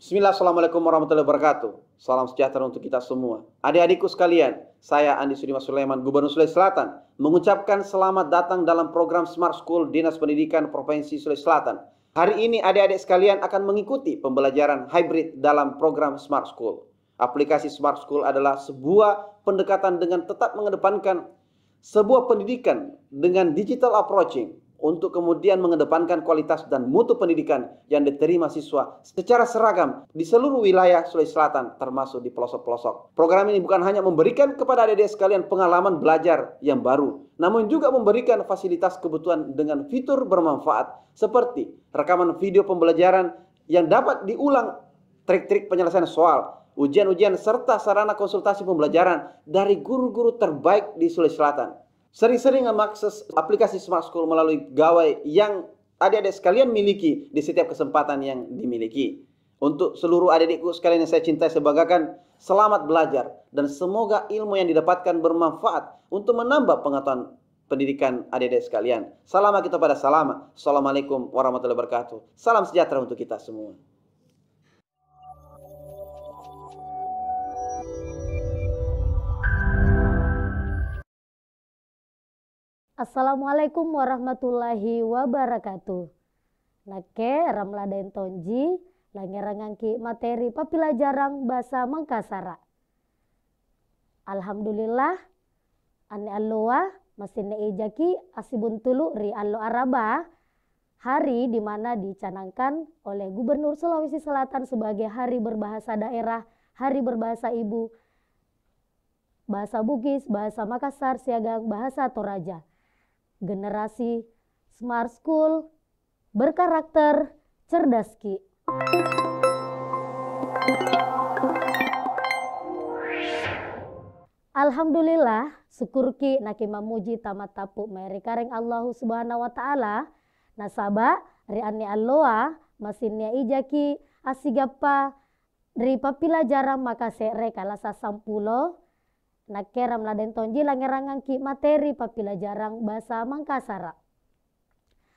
Bismillah, Assalamualaikum warahmatullahi wabarakatuh. Salam sejahtera untuk kita semua. Adik-adikku sekalian, saya Andi Sudimas Sulaiman, Gubernur Sulawesi Selatan, mengucapkan selamat datang dalam program Smart School Dinas Pendidikan Provinsi Sulawesi Selatan. Hari ini adik-adik sekalian akan mengikuti pembelajaran hybrid dalam program Smart School. Aplikasi Smart School adalah sebuah pendekatan dengan tetap mengedepankan sebuah pendidikan dengan digital approaching, untuk kemudian mengedepankan kualitas dan mutu pendidikan yang diterima siswa secara seragam di seluruh wilayah Sulawesi Selatan, termasuk di pelosok-pelosok. Program ini bukan hanya memberikan kepada adik-adik sekalian pengalaman belajar yang baru, namun juga memberikan fasilitas kebutuhan dengan fitur bermanfaat seperti rekaman video pembelajaran yang dapat diulang, trik-trik penyelesaian soal, ujian-ujian, serta sarana konsultasi pembelajaran dari guru-guru terbaik di Sulawesi Selatan. Sering-sering mengakses aplikasi Smart School melalui gawai yang adik-adik sekalian miliki di setiap kesempatan yang dimiliki. Untuk seluruh adik-adikku sekalian yang saya cintai, saya banggakan, selamat belajar dan semoga ilmu yang didapatkan bermanfaat untuk menambah pengetahuan pendidikan adik-adik sekalian. Salam kita pada salam. Assalamualaikum warahmatullahi wabarakatuh. Salam sejahtera untuk kita semua. Assalamualaikum warahmatullahi wabarakatuh. Nake ramladen tonji langerangangki materi papilajarang bahasa Mangkasara. Alhamdulillah ane alloa masine ejaki asibun tulu ri allo araba, hari di mana dicanangkan oleh Gubernur Sulawesi Selatan sebagai hari berbahasa daerah, hari berbahasa ibu, bahasa Bugis, bahasa Makassar, Siagang, bahasa Toraja. Generasi Smart School berkarakter cerdas ki. Alhamdulillah, syukur ki naki mamuji tamat tapu meri kareng Allahu Subhanahu wa taala. Nasaba ri anni alloa masinnya ijaki asigapa ri papilajaran makase re kalasa sampulo. Nakeram laden tonji langerangangki materi papilajarang bahasa Mangkasara.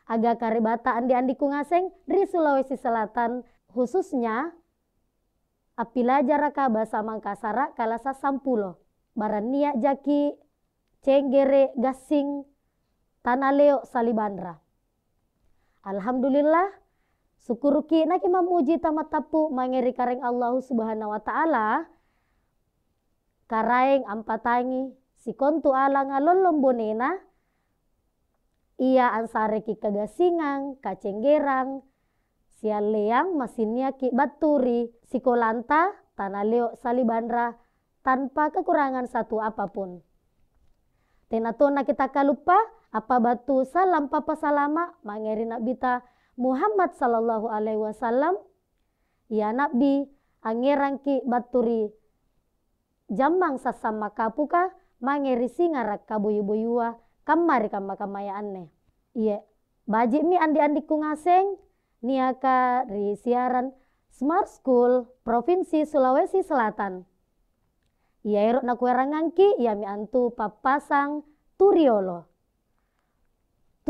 Aga karibata andi-andiku ngaseng di Sulawesi Selatan, khususnya apilajaraka bahasa Mangkasara kalasa sampulo. Barania jaki cenggere gasing tanaleo salibandra. Alhamdulillah, syukuruki naki mamuji tamat tapu mangeri kareng Allahu Subhanahu wa taala. Karaeng ampatangi si kontu ala ngalolong bonena, ia ansare ki kagasingang, kacenggerang, sialeang masinnya ki baturi, sikolanta, tanaleo salibandra, tanpa kekurangan satu apapun. Tenatona kita kalupa, apa batu salam papa salama, mangeri nabita Muhammad sallallahu alaihi wasallam, ya nabi, angerang ki baturi, Jambang sasama kapuka mangeri singarak kabuyu-buyua kamari kamakamayaan. Iya, bajik mi andi-andiku ngaseng niaka ri siaran Smart School Provinsi Sulawesi Selatan. Iya erok na kuerangangki ya mi antu papasang turiolo.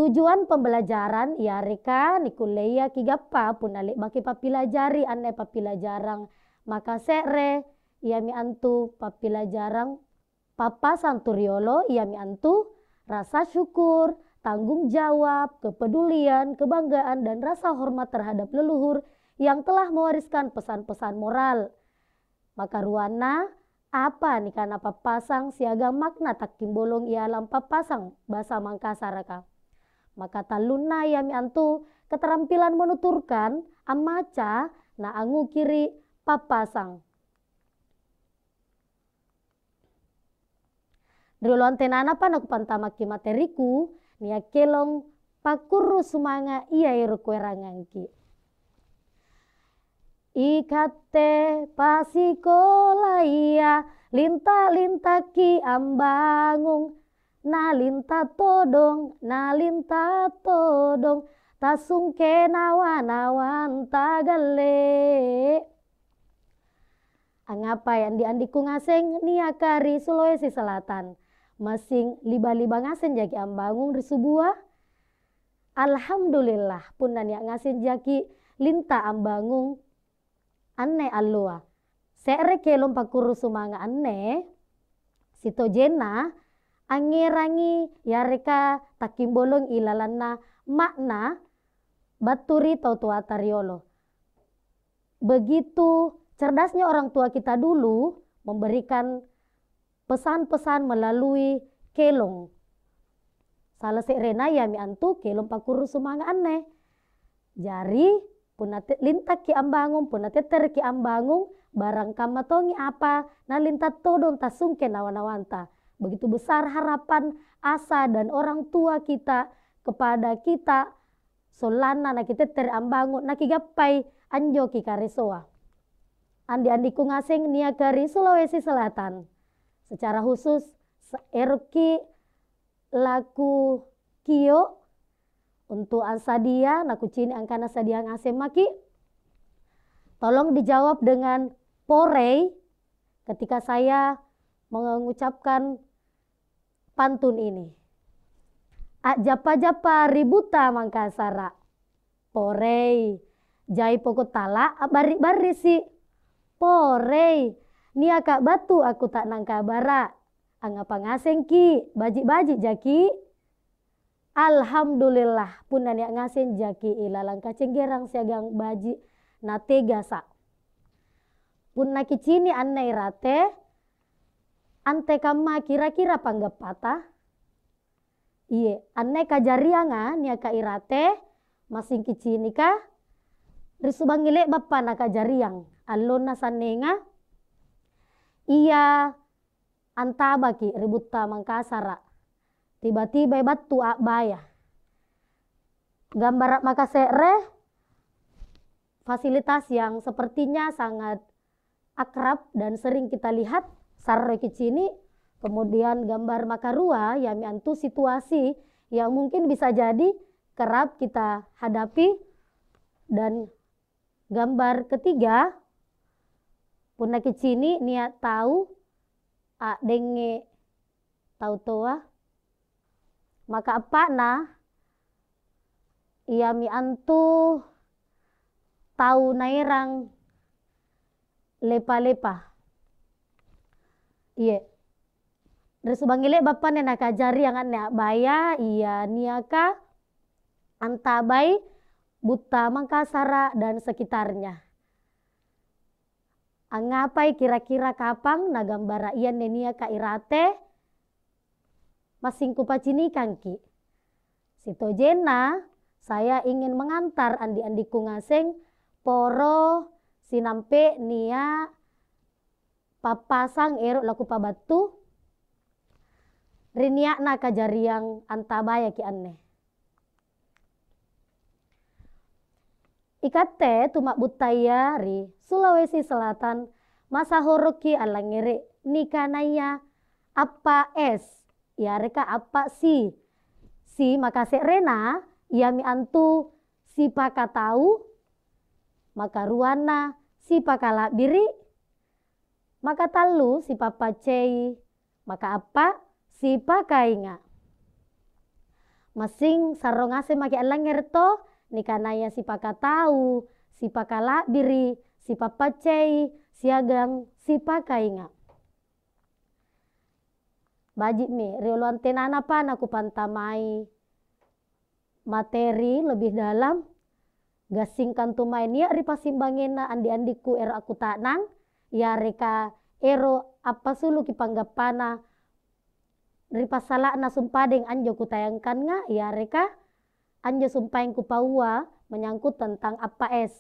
Tujuan pembelajaran ya reka nikuleya kigapa punalik baki papilajari ane papilajarang maka sere ia mi antu papilajarang papasang turiolo, ia mi antu rasa syukur, tanggung jawab, kepedulian, kebanggaan, dan rasa hormat terhadap leluhur yang telah mewariskan pesan-pesan moral. Maka ruana apa nih karena papasang siaga makna tak timbolong ia alam papasang bahasa Mangkasaraka. Maka taluna ia mi antu keterampilan menuturkan amaca na angu kiri papasang. Duluan tenana pa naku pantamaki materiku nia kelong pakuru sumanga iya iru kuerangangki. Ikate pasikola iya linta ki ambangung na linta todong tasungke nawan tagale. Angapa yang diandiku ngaseng niakari Sulawesi Selatan. Masing liba-liba ngasen jaki ambangung di sebuah. Alhamdulillah pun dan yang ngasen jaki linta ambangung anne alloa. Se're kelom pakuru sumanga anne, sito jena angerangi yareka takimbolong ilalanna makna baturi tau tua tariolo. Begitu cerdasnya orang tua kita dulu memberikan pesan-pesan melalui kelong. Salah se'rena ya mi antu kelong pakuru sumanga anne. Jari punate lintak ki ambangung, punate ter ki ambangung, barang kamatongi apa na lintat todong tasungke nawan-nawanta. Begitu besar harapan, asa dan orang tua kita kepada kita, solana na kita ter ambangung, na kigapai anjo ki karesoa. Andi-andiku ngaseng nia kari Sulawesi Selatan. Secara khusus eroki laku kio untuk ansadia naku cini angkana sadia ngasem maki. Tolong dijawab dengan porei ketika saya mengucapkan pantun ini. Japa-japa ributa mangkasara. Porei jai pokok tala bari-bari si. Porei nia kak batu aku tak nangka bara. Angapa ngaseng ki baji-baji jaki. Alhamdulillah pun nanya ngaseng jaki ilalang kacenggerang siagang baji na tega sa. Pun na kicini annai rate ante kama kira-kira panggapata. Iye annai kajarianga nia ka irate masing kicini ka risubangile bapa na kajariang alona sanenga iya antabaki ributa mangkasara. Tiba-tiba batu baya. Gambar makasere fasilitas yang sepertinya sangat akrab dan sering kita lihat sarre kicini. Kemudian gambar makarua yang miantu situasi yang mungkin bisa jadi kerap kita hadapi. Dan gambar ketiga puna kicini niat tahu denge tahu toa. Maka apa na ia mi antu tahu nairang lepa-lepa. Iya. Resubangile bapa nena kajari yang ane baya iya niaka antabai buta Mangkasara dan sekitarnya. Angapai kira-kira kapang nagambara iya nenia ka irate masing kupacinikan ki. Sito jena saya ingin mengantar andi-andiku ngaseng poro sinampe nia papasang erok laku pabatu rinia na kajariang antabaya ki anne. Ikate tumak butaya ri Sulawesi Selatan masa horoki alangere nikanaya apa es ya reka apa si makase rena ya mi antu si paka tahu maka ruana si paka biri maka talu si papa cei maka apa si paka inga masing sarongase maki alanger to nikanaya si paka tahu si paka biri si papa cei siagang si paka inga. Bajik mi, rioluan tenana pan aku pantamai materi lebih dalam gasingkan tumai nia ripa simbangena andi-andiku ero aku taknang ya reka ero apa sulu ki panggapana ripa salakna sumpadeng anjo kutayangkan nga ya reka anjo sumpaeng ku paua menyangkut tentang apa es.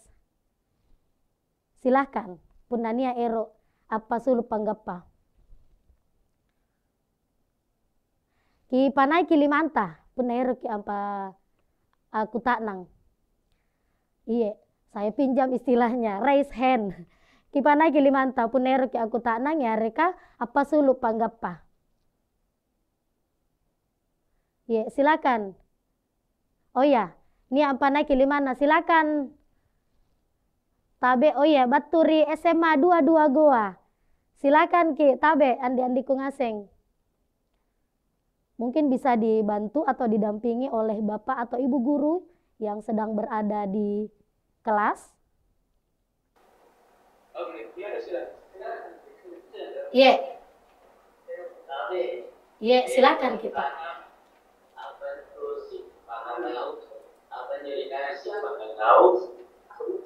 Silahkan punania ero apa sulu panggapa. Ki panai Kilimanta punero ki apa aku taknang. Iya, saya pinjam istilahnya raise hand. Ki panai Kilimanta punero ki aku taknang ya reka apa sulu panggapa. Iya, silakan. Oh ya, ini apa naik Kilimana silakan. Tabe oh ya baturi SMA 22 Goa. Silakan ki tabe andi-andiku ngaseng. Mungkin bisa dibantu atau didampingi oleh bapak atau ibu guru yang sedang berada di kelas. Iya. Iya, silakan kita. Apa itu simpangan laut? Apa jadikan simpangan laut?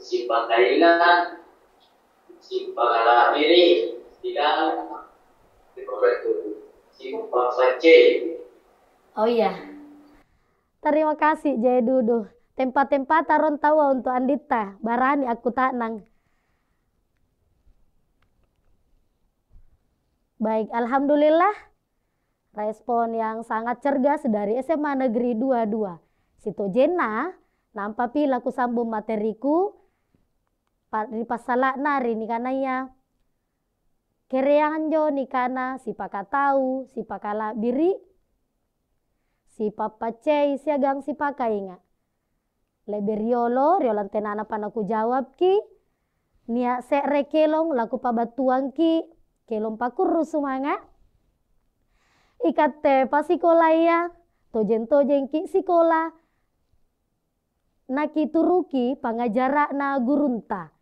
Simpangan ingat, simpangan diri, tidak simpang saja. Oh iya. Terima kasih Jaya Dudu. Tempat-tempat taron tawa untuk Andita. Barani aku tak nang. Baik, alhamdulillah. Respon yang sangat cergas dari SMA Negeri 22. Situ Jena, nampak pila ku sambung materiku. Di pasala nari ni kanaya. Kereanjo ni kana si pakatau, si pakala biri, si papacei siagang si pakainga. Leberiolo, riolan tenana panaku jawab ki. Nia sekre kelong laku pabatuang ki. Kelong pakurru sumanga. Ikate pasikolaya, tojen-tojen ki sikola. Naki turuki pangajara na gurunta.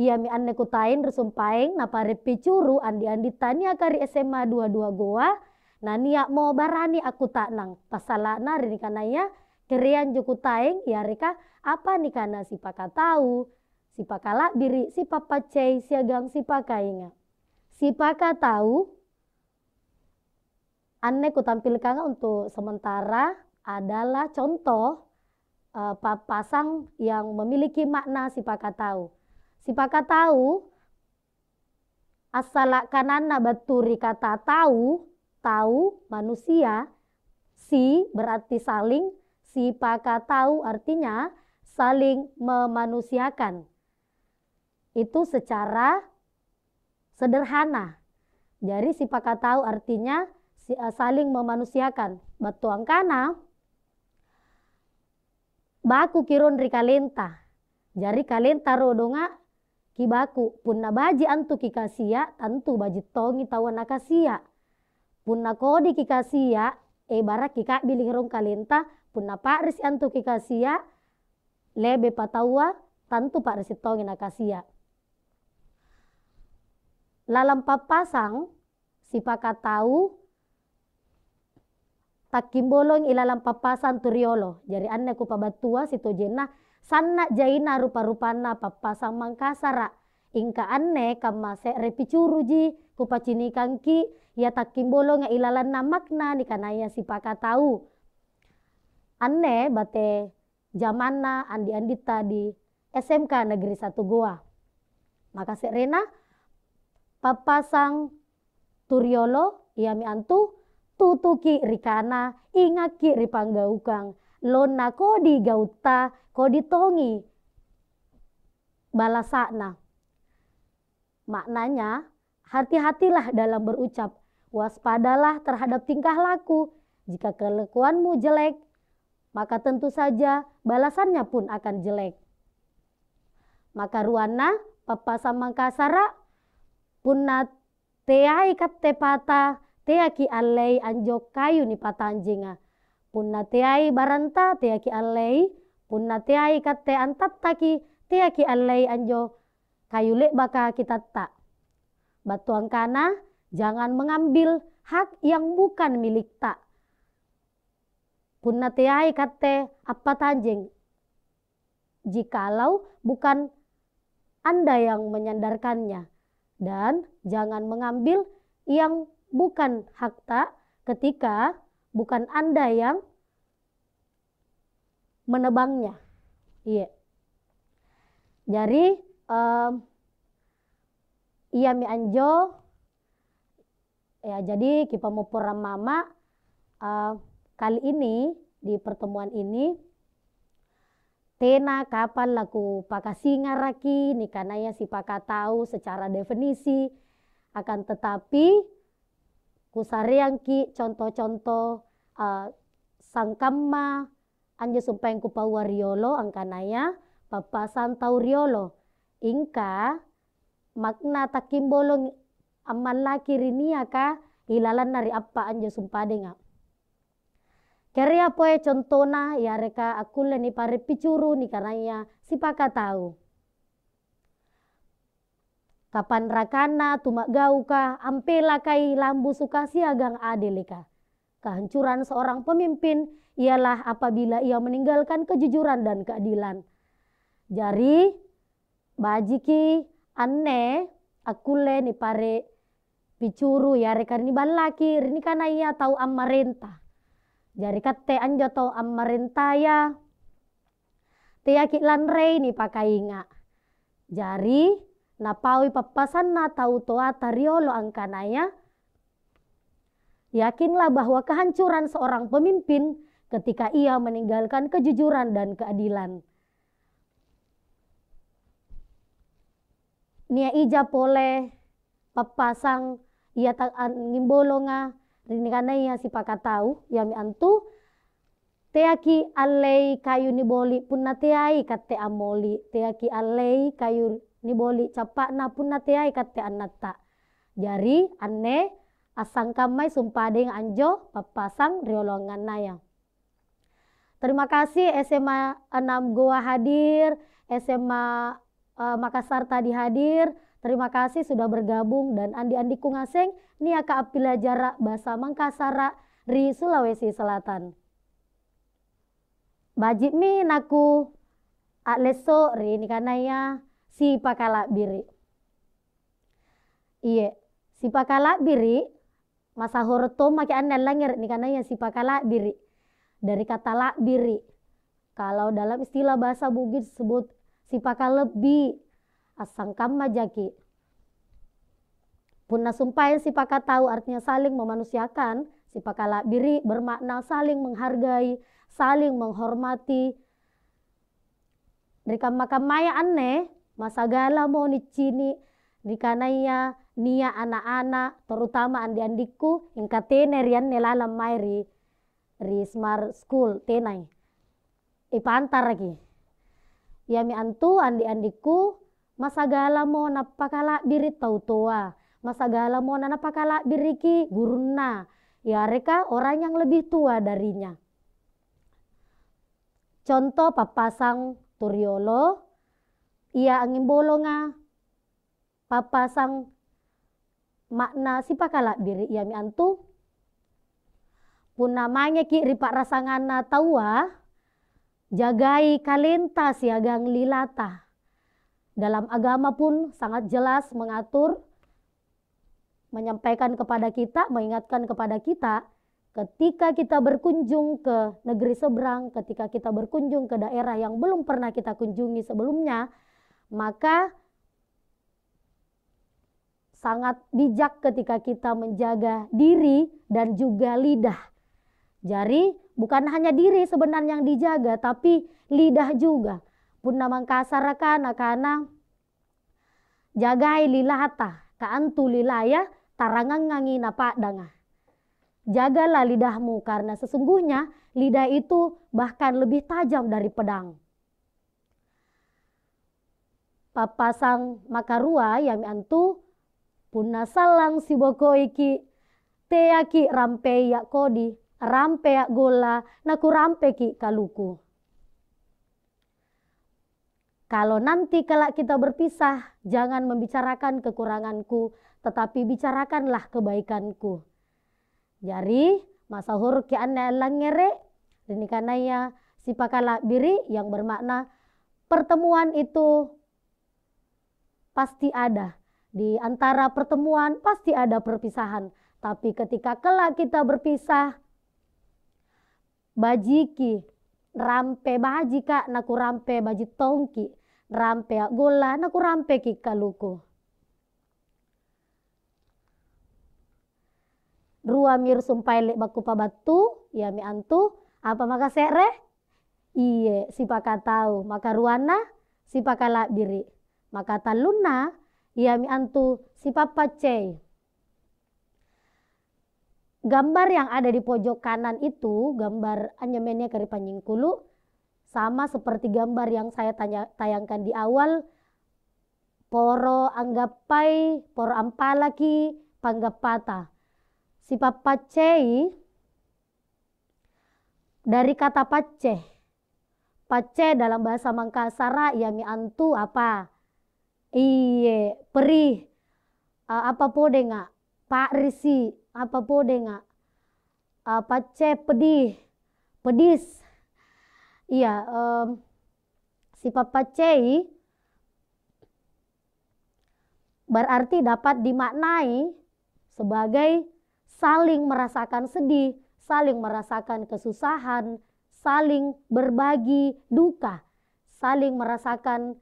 Ia mi anne kutain resumpaeng na pare picuru andi tania kari SMA 22 goa. Na niak mo barani aku tak nang. Pasala na rini kanaya kerian juku taeng ya reka apa ni kana si pakatau, si pakala biri, si papacei, siagang si pakainga. Si pakatau anne ku tampilkan untuk sementara adalah contoh pasang yang memiliki makna si pakatau. Si pakatau asal kanana baturi kata tahu, tahu manusia, si berarti saling, si pakatau artinya saling memanusiakan. Itu secara sederhana. Jadi si pakatau artinya saling memanusiakan. Batuang kana baku kirun ri kalenta. Jadi kalenta rodonga kibaku punna baji antu kikasia tentu baji tongi tawan akasia. Punna kodi kikasia barak kika bilih rong kalenta punna paris antu kikasia lebe patawa tentu paris tongi nakasia. Lalam papasang si pakatau takimbolong ilalam papasan turiolo. Jadi anne ku pabatua situ jena sanna jaina rupa-rupana papasang mangkasara. Ingka anne kama se repicuru ji ku pacinikan ki ya takimbolong ilalan na makna ni kanaya si pakatau. Anne bate zamanna andi-andita di SMK Negeri 1 Goa. Maka serena papasang turiolo ia mi antu tutuki rikana ingaki ripanggaukang lona kodi gauta kodi tongi balasakna. Maknanya hati-hatilah dalam berucap, waspadalah terhadap tingkah laku. Jika kelakuanmu jelek maka tentu saja balasannya pun akan jelek. Maka ruana papasa mangkasara punna teai katte pata teaki alei anjok kayu ni patanjinga. Punna teai baranta teaki alei, punna teai katte antattaki teaki alei anjo kayu lek baka kita tak. Batuang kana jangan mengambil hak yang bukan milik tak. Punna teai katte apa tanjing. Jikalau bukan Anda yang menyandarkannya. Dan jangan mengambil yang bukan hak tak ketika bukan Anda yang menebangnya. Iya. Jadi iya mi anjo ya jadi kita mau puram mama kali ini di pertemuan ini tena kapan laku pakasinga raki ni kanaya si pakatau secara definisi akan tetapi kusariangki contoh-contoh sangkamma anja sumpeng kupawariolo angkanaya papasan tauriolo ingka makna takimbolong aman laki rinia ka ilalan nari apa anja sumpadenga. Keria poe contona ya reka akule ni pare picuru ni karanya si pakatau. Kapan rakana tumak gauka ampela kai lambu sukasi agang adelika. Kehancuran seorang pemimpin ialah apabila ia meninggalkan kejujuran dan keadilan. Jari bajiki anne akule ni pare picuru ya rekan ni balaki rini kana ia tahu amarenta. Jari kate anjo tahu amarenta ya teaki lanrei ni pakainga. Jari napawi papasan na tahu toa tariolo angkanaya. Yakinlah bahwa kehancuran seorang pemimpin ketika ia meninggalkan kejujuran dan keadilan. Nia ija pole papasang ia tak ngimbolonga rini kana ia si pakatau yami antu teaki alei kayu niboli punna teai kate amoli teaki alei kayu niboli capakna punna teai kate anatta. Jari anne asang kamai sumpadeng anjo papasang riolongan naya. Terima kasih SMA 6 Goa hadir, SMA Makassar tadi hadir. Terima kasih sudah bergabung dan andi-andiku ngaseng nia ka apila jarak bahasa Mangkasara ri Sulawesi Selatan. Bajik mi naku leso ri ni kanaya si pakala biri. Iye, si pakala biri masa horoto maki ane langer ni kanaya si pakala biri. Dari kata lak biri. Kalau dalam istilah bahasa Bugis disebut si pakalebi asang kama jaki. Punna sumpahin si pakatau artinya saling memanusiakan. Si pakala biri bermakna saling menghargai, saling menghormati. Dari kamaya aneh masagala mo ni cini di kanaya nia anak-anak terutama andi-andiku ingkatene rian nelalam mai ri smart school tenai ipantar lagi yami antu andi-andiku masagala mo napakala biri tau toa masagala mo na napakala biriki guruna ya mereka orang yang lebih tua darinya. Contoh papasang turiolo ia angin bolonga papasang makna si pakala biri yami antu puna mange ki ripak rasangana taua jagai kalenta siagang lilata. Dalam agama pun sangat jelas mengatur menyampaikan kepada kita, mengingatkan kepada kita ketika kita berkunjung ke negeri seberang, ketika kita berkunjung ke daerah yang belum pernah kita kunjungi sebelumnya, maka sangat bijak ketika kita menjaga diri dan juga lidah. Jadi bukan hanya diri sebenarnya yang dijaga, tapi lidah juga. Punna Mangkasar kana jagai lilata, kaantu lilaya tarangangangi napadanga. Jagalah lidahmu karena sesungguhnya lidah itu bahkan lebih tajam dari pedang. Papasang makarua yami antu punna salang siboko iki teaki rampe ya kodi rampe ya gola naku rampe ki kaluku. Kalau nanti kelak kita berpisah jangan membicarakan kekuranganku tetapi bicarakanlah kebaikanku. Jadi masahur ki anna langere ini kanaya si pakala biri yang bermakna pertemuan itu pasti ada. Di antara pertemuan pasti ada perpisahan. Tapi ketika kelak kita berpisah bajiki rampe bajika naku rampe baji tongki rampe gola naku rampe ki kaluku. Rua mir sumpai lek baku pabatu ya mi antu apa maka sere iye si pakatau maka ruana si pakala biri maka taluna ya mi antu si papace. Gambar yang ada di pojok kanan itu gambar anyemenya kari panjingkulu sama seperti gambar yang saya tayangkan di awal poro anggapai poro ampalaki panggapata. Si papacei dari kata pace. Pace dalam bahasa Mangkasara yami antu apa? Iye, perih. apa pode nga Pak Risi, apa pode nga pace pedis. Iya, si papacei berarti dapat dimaknai sebagai saling merasakan sedih, saling merasakan kesusahan, saling berbagi duka, saling merasakan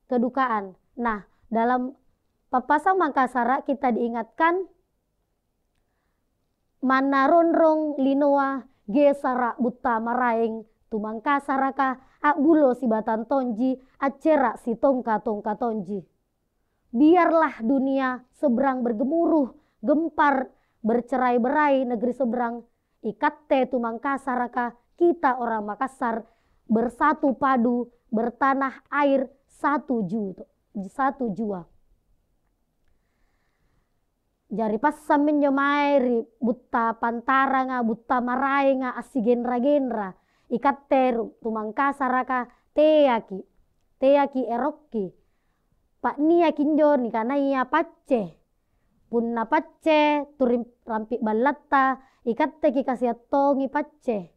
kedukaan. Nah, dalam Papasa Makassar kita diingatkan manaronrong linoa gesara buta maraeng tumangkasaraka abulo si batan tonji acera si tongka tonji. Biarlah dunia seberang bergemuruh, gempar, bercerai-berai negeri seberang. Ikatte tumangkasaraka kita orang Makassar bersatu padu, bertanah air satu jua. Jari pas samin mairi buta pantara nga buta marai nga asigenra-genra. Ikatte tumangkasaraka teaki erokki. Pak nia kinjoni karena ia pace. Punna pace turim rampik balatta ikatte ki kasih tongi pace.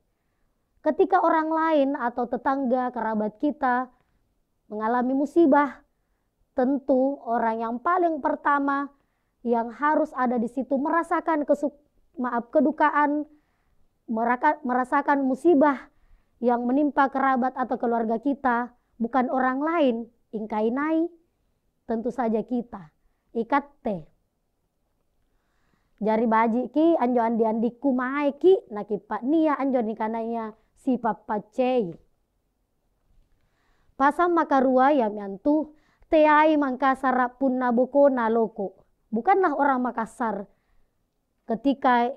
Ketika orang lain atau tetangga kerabat kita mengalami musibah, tentu orang yang paling pertama yang harus ada di situ merasakan kedukaan, merasakan musibah yang menimpa kerabat atau keluarga kita bukan orang lain, ingkainai tentu saja kita. Ikatte jari baji ki anjo andi-andiku mai ki naki pak nia anjo nikanaya si papacei. Pasam makarua ya miantu teai Mangkasar punna boko na loko. Bukanlah orang Makassar ketika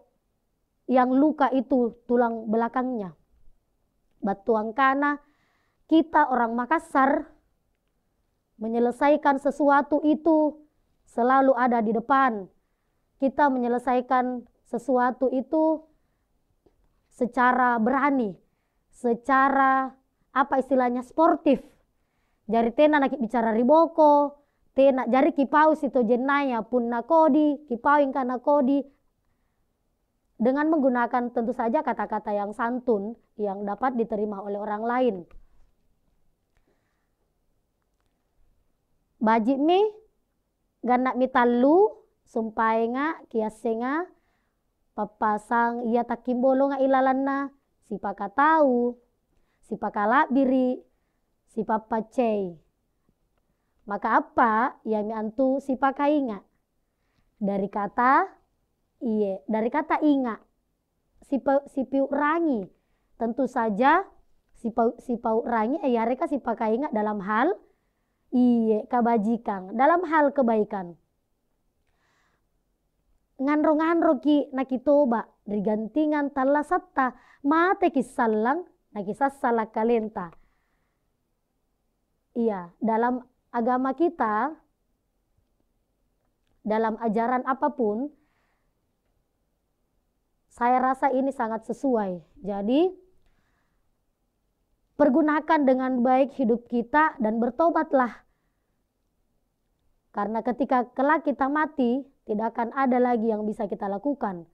yang luka itu tulang belakangnya. Batuang kana kita orang Makassar menyelesaikan sesuatu itu selalu ada di depan. Kita menyelesaikan sesuatu itu secara berani, secara apa istilahnya sportif. Jari tena nak bicara riboko, tena jari kipau situ jenaya pun nakodi, kipau ingka nakodi. Dengan menggunakan tentu saja kata-kata yang santun yang dapat diterima oleh orang lain. Bajik mi ganak mi talu sumpai nga kiase nga papasang iya takimbolo nga ilalanna si pakatau si pakalabiri si papacei. Maka apa ya mi antu si pakainga dari kata inga si piurangi tentu saja si piurangi reka si pakainga dalam hal kabajikan, dalam hal kebaikan. Ngandro-ngandro ki nakitoba rigantingan tala satta mate kisallang nakisasala kalenta. Iya, dalam agama kita, dalam ajaran apapun, saya rasa ini sangat sesuai. Jadi pergunakan dengan baik hidup kita dan bertobatlah. Karena ketika kelak kita mati, tidak akan ada lagi yang bisa kita lakukan.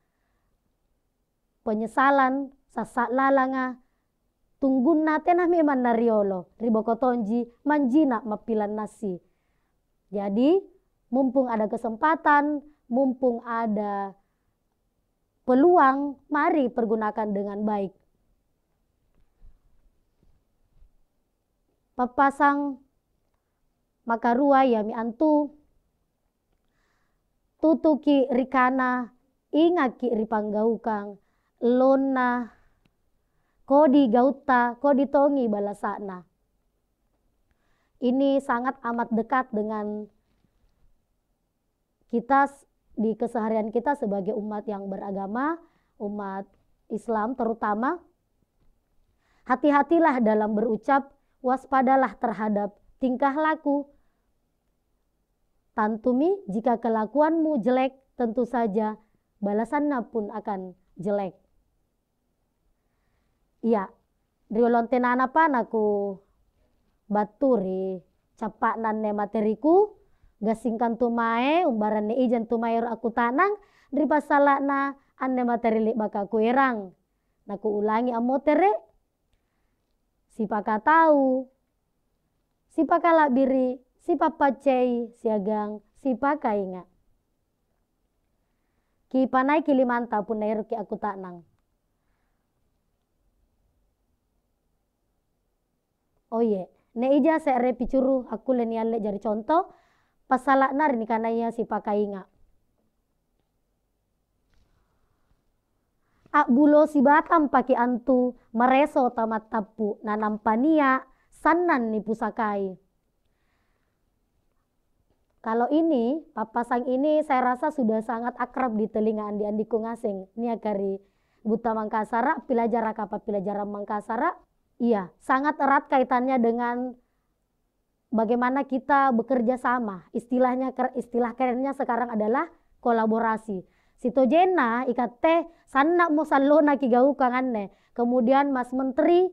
Penyesalan, sasak lalanga, tungguna tenah meman nariolo, ribokotonji, manjina mapilan nasi. Jadi, mumpung ada kesempatan, mumpung ada peluang, mari pergunakan dengan baik. Papasang makarua ya mi antu tutuki rikana ingaki ripanggaukang lona kodi gauta kodi tongi balasana. Ini sangat amat dekat dengan kita di keseharian kita sebagai umat yang beragama, umat Islam terutama. Hati-hatilah dalam berucap, waspadalah terhadap tingkah laku. Tantumi jika kelakuanmu jelek, tentu saja balasannya pun akan jelek. Iya, riolontenana pa naku baturi capak nanne materiku gasingkan tumae umbaran ne ijan tumae aku tanang dari pasalana ane materi baka kuerang. Naku ulangi amotere sipaka tahu sipaka labiri sipapa cei siagang sipaka inga ki panai kilimanta pun nairu ki aku tanang. Oh ye, ne ija se're picuru aku len yalle jari contoh pasala nar ni kanaya si pakainga. Ak bulo si batam paki antu mareso tamat tapu nanampania sanan ni pusakai. Kalau ini papasang ini saya rasa sudah sangat akrab di telinga andi-andiku ngasing. Nia kari buta Mangkasara, pilajara kapa pilajaran Mangkasara. Iya, sangat erat kaitannya dengan bagaimana kita bekerja sama. Istilah kerennya sekarang adalah kolaborasi. Sitojena ikate sanak mo salona ki gaukanganne. Kemudian Mas Menteri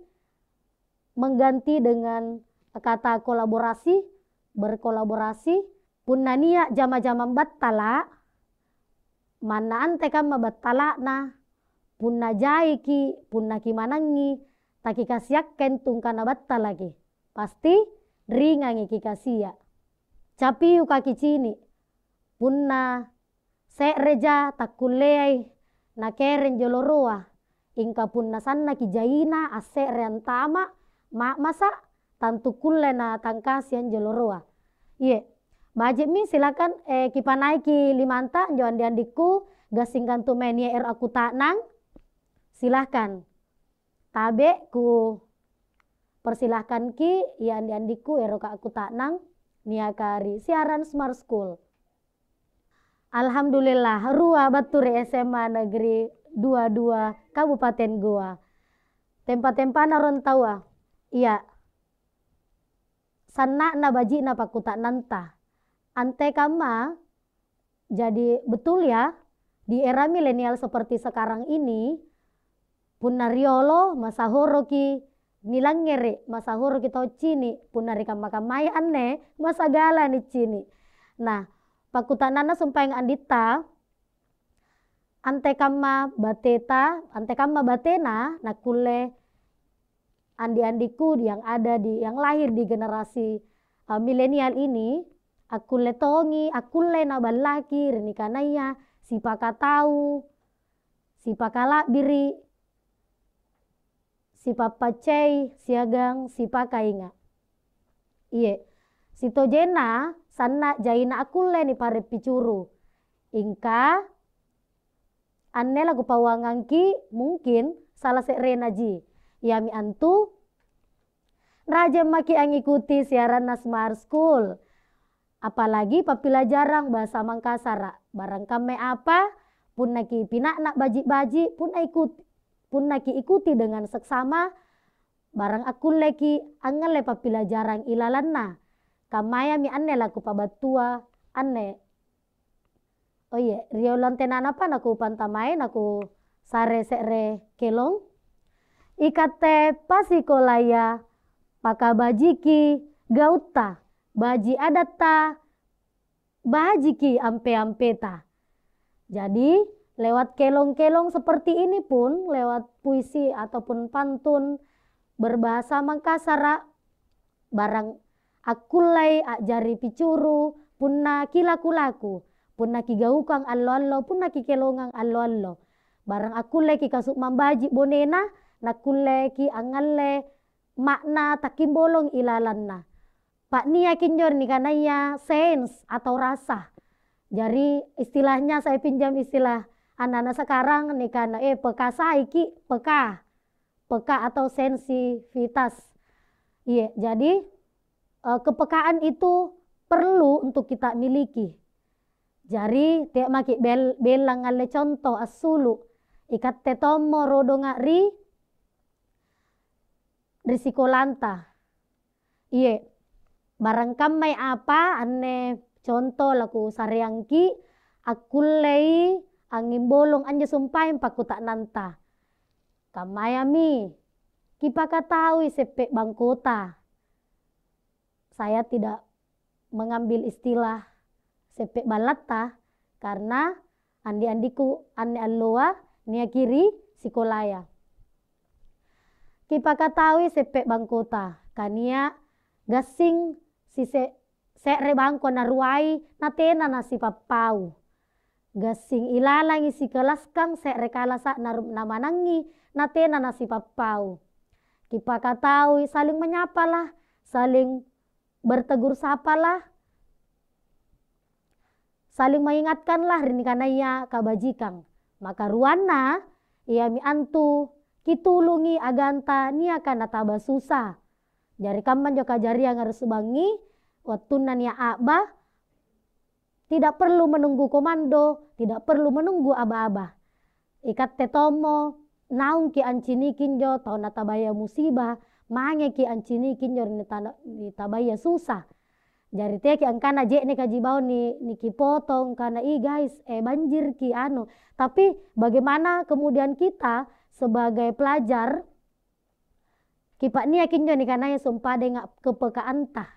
mengganti dengan kata kolaborasi, berkolaborasi. Punania jama-jama battala mana ante kama battala na punna jai ki punna ki manangi taki kasiak kentung kana batta lagi pasti ringangi ki kasia capi kaki cini punna se reja takulei na keren joloroa ingka punna sanna ki jaina ase reantama mak masa tantu kulle na tangkasian joloroa iye Bajik mi silakan kipanai ki limanta jo andi-andiku gasingkan tu menia aku taknang silahkan tabe ku persilahkan ki ya andi-andiku ka aku taknang niakari siaran Smart School. Alhamdulillah rua baturi SMA Negeri 22 Kabupaten Goa tempat-tempat naron tawa iya sana na baji na pakuta nanta ante kama jadi betul ya di era milenial seperti sekarang ini punariolo masahoro ki nilangere masahoro ki tau cini punari kama-kamai anne masagala ni cini. Nah pakutanana sumpah andita ante kama batena nakule andi-andiku yang ada yang lahir di generasi milenial ini aku letongi, aku le nabalaki, renikanaya, sipaka tahu, sipaka labiri, sipapa cei, siagang, sipaka inga. Iye, sitojena sana jaina aku le ni pare picuru. Ingka, anne lagu pawangangki mungkin salah serena ji. Yami antu, raja maki angikuti siaran Smart School. Apalagi papila jarang bahasa Mangkasara. Barang kame apa pun naki pinak nak baji-baji pun naki ikuti dengan seksama. Barang aku leki angale papila jarang ilalanna. Kamaya mi anne laku pabatua anne. Oh iya, rio lantenan apa naku pantamai naku sare sekre kelong. Ikate pasikolaya pakabajiki gauta. Baji adata bajiki ampe-ampeta. Jadi lewat kelong-kelong seperti ini pun lewat puisi ataupun pantun berbahasa Mangkasara barang akulai ajari picuru punna kilaku-laku punna kigaukang allo-allo punna kikelongang allo-allo barang akulai ki kasuk mambaji bonena nakulai ki angalle makna takimbolong ilalanna. Pak nia kinjor nih kanaya sense atau rasa. Jadi istilahnya saya pinjam istilah anak-anak sekarang nih karena peka saiki peka atau sensitivitas. Iya, jadi kepekaan itu perlu untuk kita miliki. Jadi tiap maki belang ale contoh asulu ikat tetomo rodo ngari risiko lanta. Iya. Barang kamai apa anne contoh laku sareangki akulei angin bolong anja sumpahin paku tak nanta. Kamayami kipaka tahu sepek bangkota. Saya tidak mengambil istilah sepe balata karena andi-andiku ane alloa nia kiri sikolaya. Kipakatawi sepe bangkota kania gasing si re bangko na ruai na tena na si papau. Gasing ilalangi si kalaskang re kalasa na manangi na tena na si papau. Kipakatawi saling menyapalah, saling bertegur sapalah, saling mengingatkanlah rini kanaya kabajikang. Maka ruana ia mi antu kitulungi aganta nia kana taba susah. Jari kamman jo kajari yang harus bangi waktu nia aba tidak perlu menunggu komando, tidak perlu menunggu aba-aba. Ikat tetomo naung ki ancinikin jo tau natabaya musibah, mange ki ancinikin jo ni tabaya susah. Jari te ki angkana je ne kajibau ni kipotong karena guys banjir ki anu. Tapi bagaimana kemudian kita sebagai pelajar kipak nia kinjo ni kanaya sumpade ngak kepekaan tah.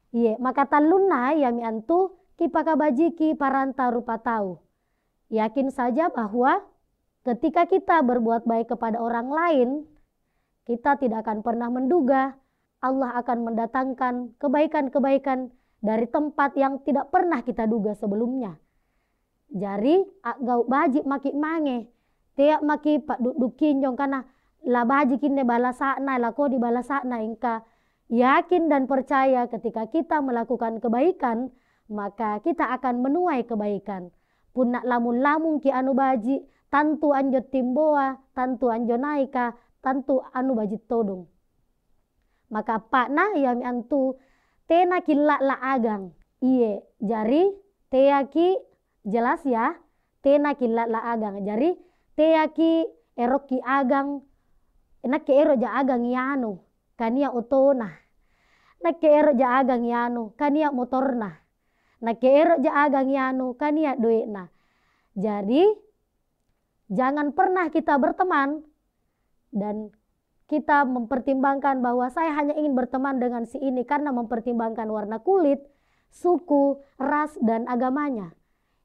Iya, maka taluna ya mi antu kipaka bajiki paranta rupa tahu. Yakin saja bahwa ketika kita berbuat baik kepada orang lain, kita tidak akan pernah menduga Allah akan mendatangkan kebaikan-kebaikan dari tempat yang tidak pernah kita duga sebelumnya. Jari gau baji maki mange, tiap maki pak dudukin jong kana la baji kinne balasana la ko di balasana ingka yakin dan percaya ketika kita melakukan kebaikan maka kita akan menuai kebaikan. Punak lamun-lamun ki anu baji tantu anjo timboa, tantu anjo naika, tantu anu baji todong. Maka pak na ya mi antu tena kila la agang. Iye, jari teaki jelas ya, tena kila la agang. Jari teaki eroki agang, enak ke ero ja agang yanu, kania otona. Nak ke ero ja agang yanu, kania motorna. Nak ke ero ja agang yanu, kania duitna. Jadi jangan pernah kita berteman dan kita mempertimbangkan bahwa saya hanya ingin berteman dengan si ini karena mempertimbangkan warna kulit, suku, ras, dan agamanya.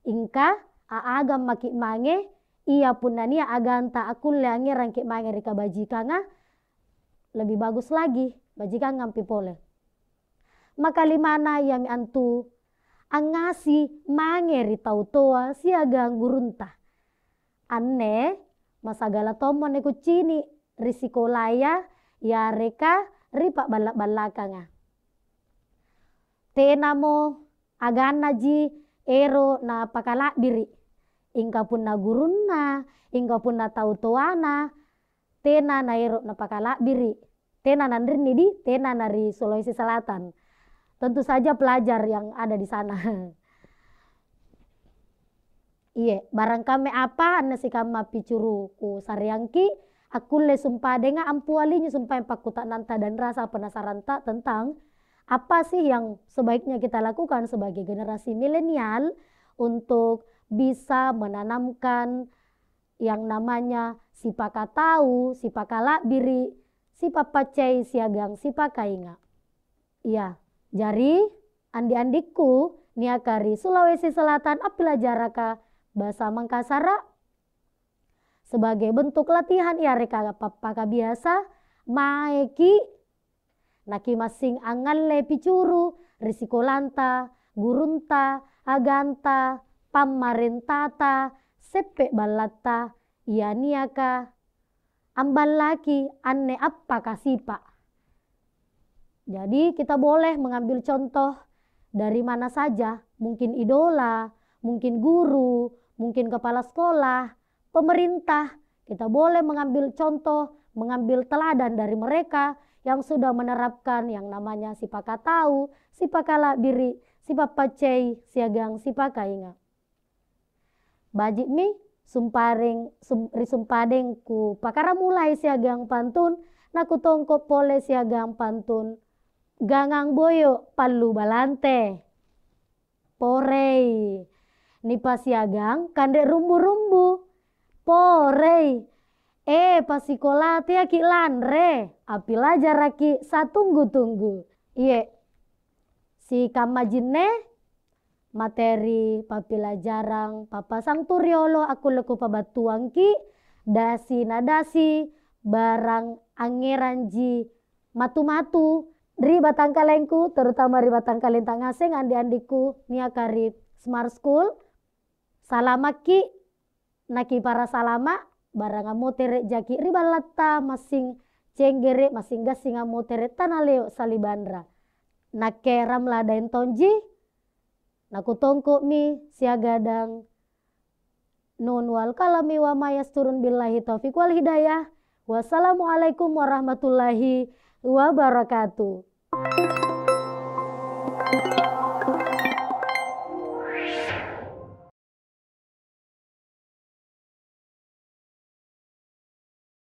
Ingka agam maki mange, ia pun nania aganta akul leange rangki mange rika bajikanga, lebih bagus lagi, bajikang ngampi pole. Maka limana yang antu angasi mange ritau toa siagang gurunta. Anne masagala tomo ne kucini risiko laya ya reka ripak balak-balakanga. Tena mo agana ji ero na pakala biri. Ingka pun na gurunna, ingka pun na tau toana, tena na ero na pakala biri. Tena nandrini di, tena nari Sulawesi Selatan. Tentu saja pelajar yang ada di sana. Iya, barang kami apa anda si kama picuru ku sariangki, aku le sumpah denga ampualinya sumpah yang pakutak nanta dan rasa penasaran tak tentang apa sih yang sebaiknya kita lakukan sebagai generasi milenial untuk bisa menanamkan yang namanya sipaka tahu, sipaka lakbiri, sipapacai siagang, sipaka inga. Iya, jari andi-andiku niakari Sulawesi Selatan apila jaraka bahasa Mangkasara sebagai bentuk latihan ya reka paka biasa maeki naki masing angan le picuru risiko lanta gurunta aganta pamarentata sepe balata ia niaka ambal laki anne apa kasipa. Jadi kita boleh mengambil contoh dari mana saja, mungkin idola, mungkin guru, mungkin kepala sekolah, pemerintah. Kita boleh mengambil contoh, mengambil teladan dari mereka yang sudah menerapkan yang namanya sipaka tahu, sipaka lakbiri, sipapacei, siagang, sipaka inga. Bajik mi risumpadeng ku pakara mulai siagang pantun, naku tongko pole siagang pantun. Gangang boyo palu balante. Porei. Nipa siagang kandek rumbu-rumbu. Porei. Pasikola tia ki lanre. Apila jaraki satunggu-tunggu. Iye. Si kamajine materi papelajaran papasang turiolo aku leku pabatuang ki dasi nadasi barang angeran ji matu-matu ri batang kalengku terutama ri batang kalen tangaseng andi-andiku nia karib smart school salama ki naki para salama barang amotere jaki ri balata masing cenggere masing gasing amotere tanaleo salibandra nakeram ladain tonji naku tongko mi siagadang nun wal kalami wa mayas turun billahi taufiq wal hidayah. Wassalamualaikum warahmatullahi wabarakatuh.